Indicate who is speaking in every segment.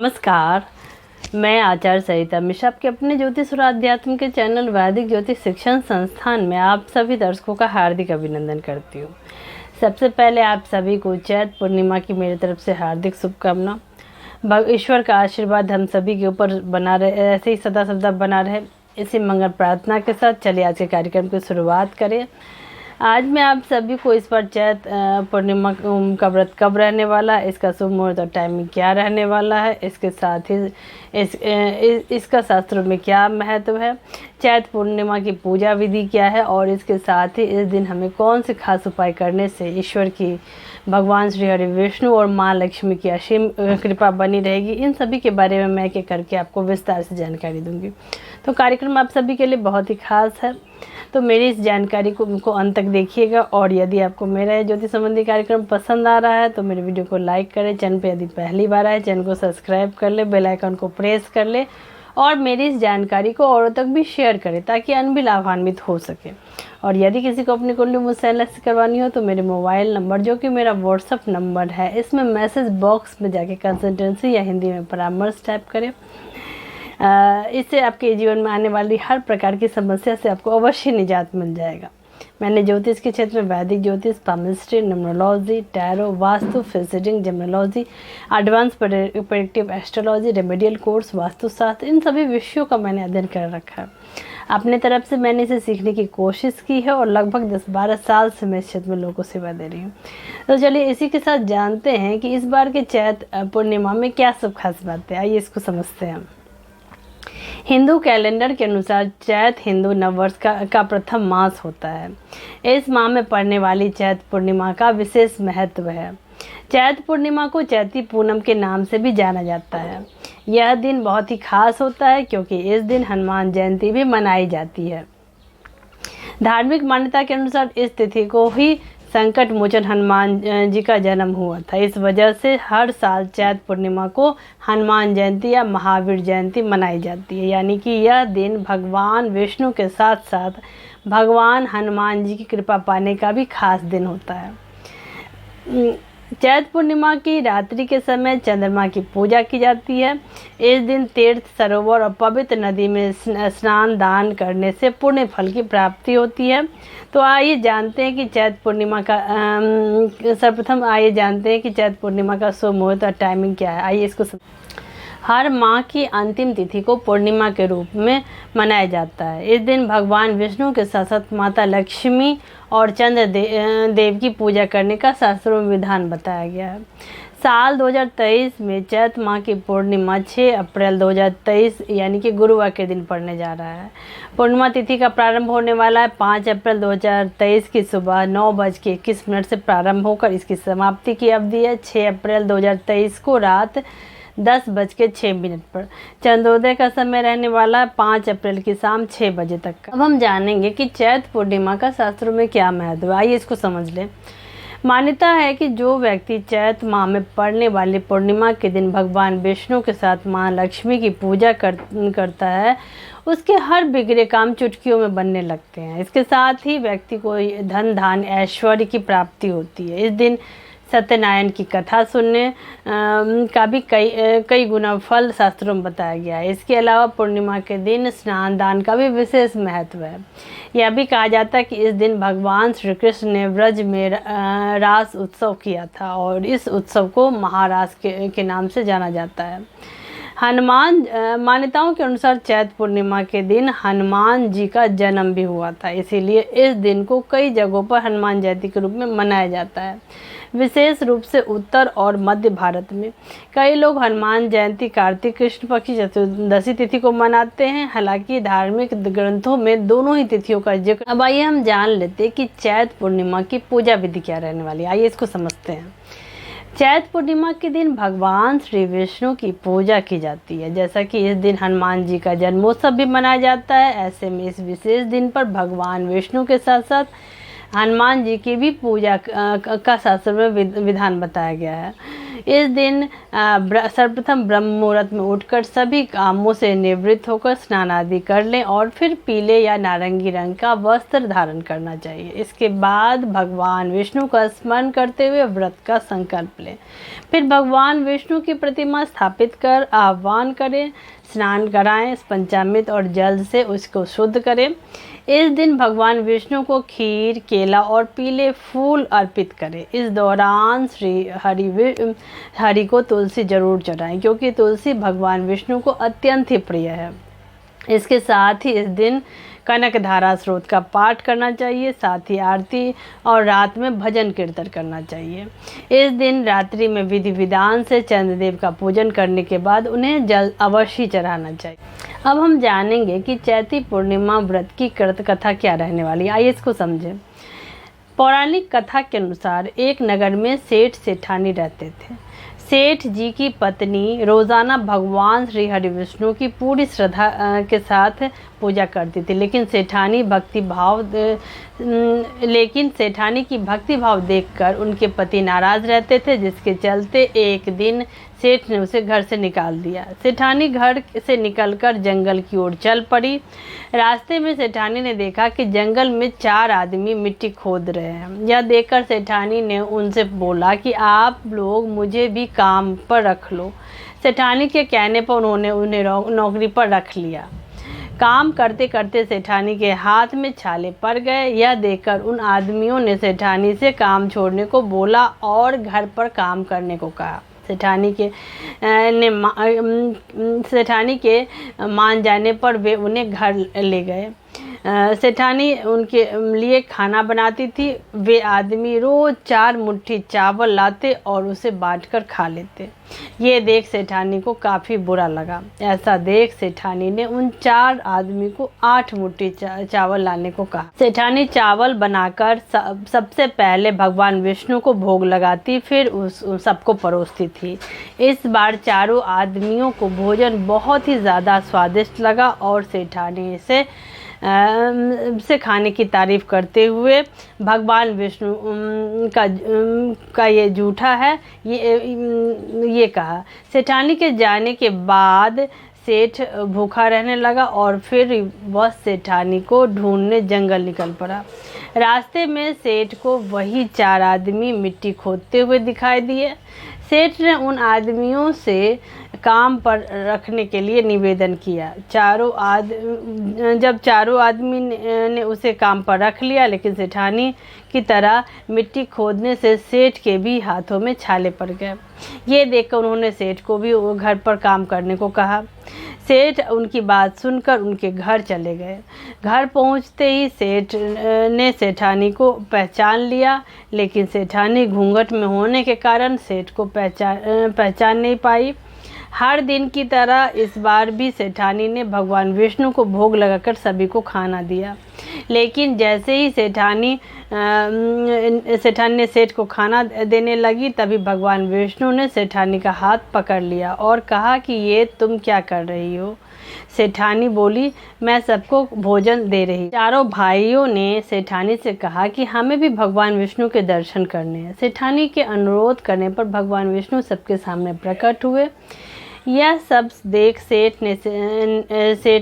Speaker 1: नमस्कार। मैं आचार्य सरिता मिश्रा आपके अपने ज्योतिष और आध्यात्म के चैनल वैदिक ज्योतिष शिक्षण संस्थान में आप सभी दर्शकों का हार्दिक अभिनंदन करती हूँ। सबसे पहले आप सभी को चैत्र पूर्णिमा की मेरी तरफ से हार्दिक शुभकामना। ईश्वर का आशीर्वाद हम सभी के ऊपर बना रहे, ऐसे ही सदा सदा बना रहे। इसी मंगल प्रार्थना के साथ चलिए आज के कार्यक्रम की शुरुआत करें। आज मैं आप सभी को इस बार चैत्र पूर्णिमा का व्रत कब रहने वाला है, इसका शुभ मुहूर्त और टाइमिंग क्या रहने वाला है, इसके साथ ही इसका शास्त्रों में क्या महत्व है, चैत्र पूर्णिमा की पूजा विधि क्या है और इसके साथ ही इस दिन हमें कौन से खास उपाय करने से ईश्वर की, भगवान श्री हरि विष्णु और माँ लक्ष्मी की असीम कृपा बनी रहेगी, इन सभी के बारे में मैं एक एक करके आपको विस्तार से जानकारी दूंगी। तो कार्यक्रम आप सभी के लिए बहुत ही खास है, तो मेरी इस जानकारी को अंत तक देखिएगा। और यदि आपको मेरा ये ज्योतिष संबंधी कार्यक्रम पसंद आ रहा है तो मेरे वीडियो को लाइक करें, चैनल पे यदि पहली बार आए चैनल को सब्सक्राइब कर ले, बेल आइकन को प्रेस कर ले और मेरी इस जानकारी को औरों तक भी शेयर करें ताकि अन्य भी लाभान्वित हो सके। और यदि किसी को अपनी कुंडली मुझसे एनालिसिस करवानी हो तो मेरे मोबाइल नंबर, जो कि मेरा व्हाट्सअप नंबर है, इसमें मैसेज बॉक्स में जाके कंसल्टेंसी या हिंदी में परामर्श टाइप करें। इससे आपके जीवन में आने वाली हर प्रकार की समस्या से आपको अवश्य निजात मिल जाएगा। मैंने ज्योतिष के क्षेत्र में वैदिक ज्योतिष, पामिस्ट्री, न्यूमरोलॉजी, टैरो, वास्तु, फिजिटिंग, gemology, advance predictive astrology, remedial course, vastushastra, इन सभी विषयों का मैंने अध्ययन कर रखा है। अपने तरफ से मैंने इसे सीखने की कोशिश की है और लगभग 10-12 साल से मैं इस क्षेत्र में लोगों को सेवा दे रही हूँ। तो चलिए इसी के साथ जानते हैं कि इस बार के चैत्र पूर्णिमा में क्या सब खास बातें, आइए इसको समझते हैं। हिंदू कैलेंडर के अनुसार चैत्र हिंदू नववर्ष का प्रथम मास होता है। इस माह में पड़ने वाली चैत्र पूर्णिमा का विशेष महत्व है। चैत्र पूर्णिमा को चैती पूनम के नाम से भी जाना जाता है। यह दिन बहुत ही खास होता है क्योंकि इस दिन हनुमान जयंती भी मनाई जाती है। धार्मिक मान्यता के अनुसार इस तिथि को ही संकट मोचन हनुमान जी का जन्म हुआ था। इस वजह से हर साल चैत्र पूर्णिमा को हनुमान जयंती या महावीर जयंती मनाई जाती है, यानी कि यह दिन भगवान विष्णु के साथ साथ भगवान हनुमान जी की कृपा पाने का भी खास दिन होता है। चैत्र पूर्णिमा की रात्रि के समय चंद्रमा की पूजा की जाती है। इस दिन तीर्थ, सरोवर और पवित्र नदी में स्नान दान करने से पुण्य फल की प्राप्ति होती है। तो आइए जानते हैं कि चैत्र पूर्णिमा का सर्वप्रथम आइए जानते हैं कि चैत्र पूर्णिमा का शुभ मुहूर्त और टाइमिंग क्या है। आइए इसको हर माह की अंतिम तिथि को पूर्णिमा के रूप में मनाया जाता है। इस दिन भगवान विष्णु के साथ साथ माता लक्ष्मी और चंद्र देव की पूजा करने का शास्त्रों में विधान बताया गया है। साल 2023 में चैत्र माह की पूर्णिमा 6 अप्रैल 2023 यानी कि गुरुवार के दिन पड़ने जा रहा है। पूर्णिमा तिथि का प्रारंभ होने वाला है 5 अप्रैल 2023 की सुबह 9:21 से प्रारंभ होकर इसकी समाप्ति की अवधि है 6 अप्रैल 2023 को रात 10:06 पर। चंद्रोदय का समय रहने वाला 5 अप्रैल की शाम 6 बजे तक का। अब हम जानेंगे कि चैत्र पूर्णिमा का शास्त्रों में क्या महत्व है, आइए इसको समझ लें। मान्यता है कि जो व्यक्ति चैत्र माह में पड़ने वाली पूर्णिमा के दिन भगवान विष्णु के साथ माँ लक्ष्मी की पूजा करता है, उसके हर बिगड़े काम चुटकियों में बनने लगते हैं। इसके साथ ही व्यक्ति को धन धान्य ऐश्वर्य की प्राप्ति होती है। इस दिन सत्यनारायण की कथा सुनने का भी कई गुना फल शास्त्रों में बताया गया है। इसके अलावा पूर्णिमा के दिन स्नान दान का भी विशेष महत्व है। यह भी कहा जाता है कि इस दिन भगवान श्री कृष्ण ने व्रज में रास उत्सव किया था और इस उत्सव को महारास के नाम से जाना जाता है। हनुमान मान्यताओं के अनुसार चैत्र पूर्णिमा के दिन हनुमान जी का जन्म भी हुआ था, इसीलिए इस दिन को कई जगहों पर हनुमान जयंती के रूप में मनाया जाता है। विशेष रूप से उत्तर और मध्य भारत में कई लोग हनुमान जयंती कार्तिक कृष्ण पक्ष की चतुर्दशी तिथि को मनाते हैं। हालांकि धार्मिक ग्रंथों में दोनों ही तिथियों का जिक्र। अब आइए हम जान लेते हैं कि चैत्र पूर्णिमा की पूजा विधि क्या रहने वाली है, आइए इसको समझते हैं। चैत्र पूर्णिमा के दिन भगवान श्री विष्णु की पूजा की जाती है। जैसा कि इस दिन हनुमान जी का जन्मोत्सव भी मनाया जाता है, ऐसे में इस विशेष दिन पर भगवान विष्णु के साथ साथ हनुमान जी की भी पूजा का शास्त्र में विधान बताया गया है। इस दिन सर्वप्रथम ब्रह्म मुहूर्त में उठकर सभी कामों से निवृत्त होकर स्नान आदि कर लें और फिर पीले या नारंगी रंग का वस्त्र धारण करना चाहिए। इसके बाद भगवान विष्णु का स्मरण करते हुए व्रत का संकल्प लें। फिर भगवान विष्णु की प्रतिमा स्थापित कर आह्वान करें, स्नान कराएं, पंचामृत और जल से उसको शुद्ध करें। इस दिन भगवान विष्णु को खीर, केला और पीले फूल अर्पित करें। इस दौरान श्री हरि को तुलसी जरूर चढ़ाएं, क्योंकि तुलसी भगवान विष्णु को अत्यंत ही प्रिय है। इसके साथ ही इस दिन कनक धारा स्रोत का पाठ करना चाहिए, साथ ही आरती और रात में भजन कीर्तन करना चाहिए। इस दिन रात्रि में विधि विधान से चंद्रदेव का पूजन करने के बाद उन्हें जल अवश्य चढ़ाना चाहिए। अब हम जानेंगे कि चैती पूर्णिमा व्रत की कृत कथा क्या रहने वाली है। आइए इसको समझें। पौराणिक कथा के अनुसार एक नगर में सेठ सेठानी रहते थे। सेठ जी की पत्नी रोज़ाना भगवान श्री हरि विष्णु की पूरी श्रद्धा के साथ पूजा करती थी, लेकिन सेठानी की भक्ति भाव देखकर उनके पति नाराज़ रहते थे, जिसके चलते एक दिन सेठ ने उसे घर से निकाल दिया। सेठानी घर से निकलकर जंगल की ओर चल पड़ी। रास्ते में सेठानी ने देखा कि जंगल में 4 आदमी मिट्टी खोद रहे हैं। यह देखकर सेठानी ने उनसे बोला कि आप लोग मुझे भी काम पर रख लो। सेठानी के कहने पर उन्होंने उन्हें नौकरी पर रख लिया। काम करते करते सेठानी के हाथ में छाले पड़ गए। यह देखकर उन आदमियों ने सेठानी से काम छोड़ने को बोला और घर पर काम करने को कहा। सेठानी के मान जाने पर वे उन्हें घर ले गए। सेठानी उनके लिए खाना बनाती थी। वे आदमी रोज़ 4 मुट्ठी चावल लाते और उसे बांटकर खा लेते। ये देख सेठानी को काफ़ी बुरा लगा। ऐसा देख सेठानी ने उन 4 आदमी को 8 मुट्ठी चावल लाने को कहा। सेठानी चावल बनाकर सबसे पहले भगवान विष्णु को भोग लगाती, फिर उस सबको परोसती थी। इस बार चारों आदमियों को भोजन बहुत ही ज़्यादा स्वादिष्ट लगा और सेठानी से खाने की तारीफ करते हुए भगवान विष्णु का ये झूठा है ये कहा। सेठानी के जाने के बाद सेठ भूखा रहने लगा और फिर वह सेठानी को ढूंढने जंगल निकल पड़ा। रास्ते में सेठ को वही 4 आदमी मिट्टी खोदते हुए दिखाई दिए। सेठ ने उन आदमियों से काम पर रखने के लिए निवेदन किया। जब चारों आदमी ने उसे काम पर रख लिया, लेकिन सेठानी की तरह मिट्टी खोदने से सेठ के भी हाथों में छाले पड़ गए। ये देखकर उन्होंने सेठ को भी घर पर काम करने को कहा। सेठ उनकी बात सुनकर उनके घर चले गए। घर पहुंचते ही सेठ ने सेठानी को पहचान लिया, लेकिन सेठानी घूंघट में होने के कारण सेठ को पहचान नहीं पाई। हर दिन की तरह इस बार भी सेठानी ने भगवान विष्णु को भोग लगाकर सभी को खाना दिया, लेकिन जैसे ही सेठानी ने सेठ को खाना देने लगी, तभी भगवान विष्णु ने सेठानी का हाथ पकड़ लिया और कहा कि ये तुम क्या कर रही हो। सेठानी बोली, मैं सबको भोजन दे रही। चारों भाइयों ने सेठानी से कहा कि हमें भी भगवान विष्णु के दर्शन करने हैं। सेठानी के अनुरोध करने पर भगवान विष्णु सबके सामने प्रकट हुए। यह सब देख सेठ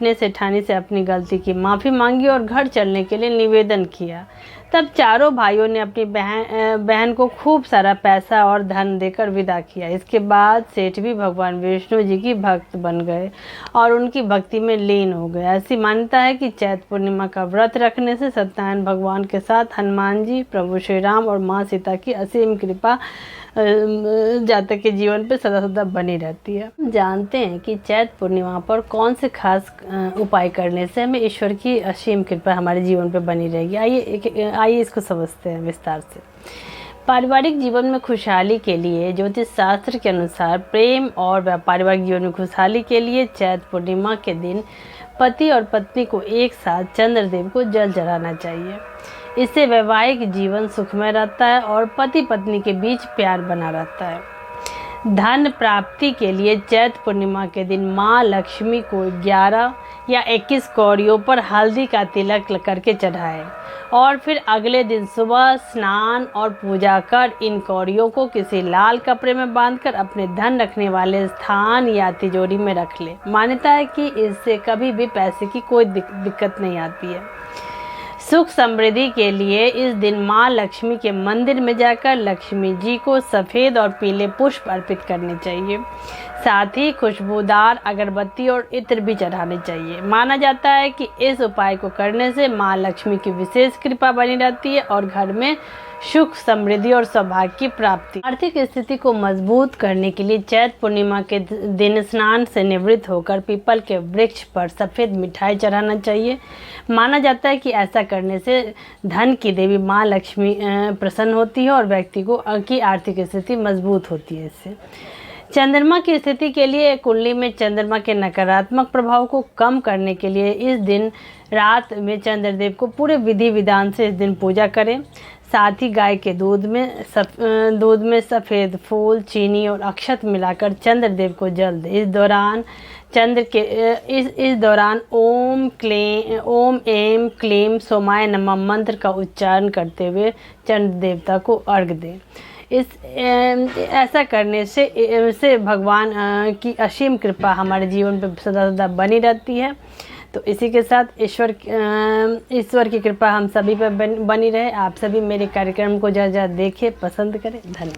Speaker 1: ने सेठानी से अपनी गलती की माफ़ी मांगी और घर चलने के लिए निवेदन किया। तब चारों भाइयों ने अपनी बहन को खूब सारा पैसा और धन देकर विदा किया। इसके बाद सेठ भी भगवान विष्णु जी की भक्त बन गए और उनकी भक्ति में लीन हो गए। ऐसी मान्यता है कि चैत पूर्णिमा का व्रत रखने से सत्यनारायण भगवान के साथ हनुमान जी, प्रभु श्री राम और माँ सीता की असीम कृपा जातक के जीवन पे सदा सदा बनी रहती है। जानते हैं कि चैत पूर्णिमा पर कौन से खास उपाय करने से हमें ईश्वर की असीम कृपा हमारे जीवन पे बनी रहेगी। आइए इसको समझते हैं विस्तार से। पारिवारिक जीवन में खुशहाली के लिए ज्योतिष शास्त्र के अनुसार प्रेम और पारिवारिक जीवन में खुशहाली के लिए चैत पूर्णिमा के दिन पति और पत्नी को एक साथ चंद्रदेव को जल चढ़ाना चाहिए। इससे वैवाहिक जीवन सुखमय रहता है और पति पत्नी के बीच प्यार बना रहता है। धन प्राप्ति के लिए चैत्र पूर्णिमा के दिन माँ लक्ष्मी को 11 या 21 कौड़ियों पर हल्दी का तिलक करके चढ़ाएं और फिर अगले दिन सुबह स्नान और पूजा कर इन कौड़ियों को किसी लाल कपड़े में बांधकर अपने धन रखने वाले स्थान या तिजोरी में रख लें। मान्यता है कि इससे कभी भी पैसे की कोई दिक्कत नहीं आती है। सुख समृद्धि के लिए इस दिन माँ लक्ष्मी के मंदिर में जाकर लक्ष्मी जी को सफ़ेद और पीले पुष्प अर्पित करने चाहिए। साथ ही खुशबूदार अगरबत्ती और इत्र भी चढ़ाने चाहिए। माना जाता है कि इस उपाय को करने से माँ लक्ष्मी की विशेष कृपा बनी रहती है और घर में सुख समृद्धि और सौभाग्य की प्राप्ति। आर्थिक स्थिति को मजबूत करने के लिए चैत्र पूर्णिमा के दिन स्नान से निवृत्त होकर पीपल के वृक्ष पर सफ़ेद मिठाई चढ़ाना चाहिए। माना जाता है कि ऐसा करने से धन की देवी माँ लक्ष्मी प्रसन्न होती है और व्यक्ति की आर्थिक स्थिति मजबूत होती है। इससे चंद्रमा की स्थिति के लिए कुंडली में चंद्रमा के नकारात्मक प्रभाव को कम करने के लिए इस दिन रात में चंद्रदेव को पूरे विधि विधान से इस दिन पूजा करें। साथ ही गाय के दूध में सफ़ेद फूल, चीनी और अक्षत मिलाकर चंद्रदेव को जल दें। इस दौरान ओम एम क्लीम सोमाय नमः मंत्र का उच्चारण करते हुए चंद्र देवता को अर्घ्य दें। ऐसा करने से भगवान की असीम कृपा हमारे जीवन पर सदा सदा बनी रहती है। तो इसी के साथ ईश्वर की कृपा हम सभी पर बनी रहे। आप सभी मेरे कार्यक्रम को ज़्यादा देखें, पसंद करें। धन्यवाद।